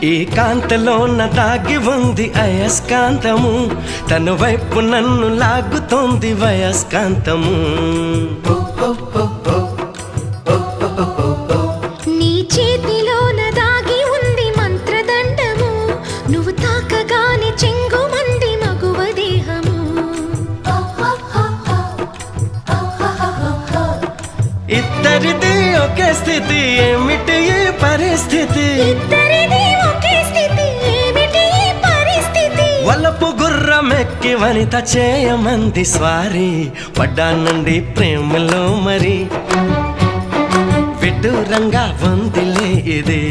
ఈ కాంతలోన దాగి ఉంది అయస్కాంతము, తన వైపు నన్ను లాగుతోంది వయస్కాంతము. నీ చేతిలోన దాగి ఉంది మంత్రదండము, నువ్వు తాకగానే చెంగుమంది మగువ దేహము. ఇద్దరిది ఒకే స్థితి, ఏమిటి ఈ పరిస్థితి? వలపు గుర్రమెక్కి వనిత చేయమంది స్వారీ, పడ్డానండి ప్రేమలో మరి విడ్డూరంగా ఉందిలే ఇది.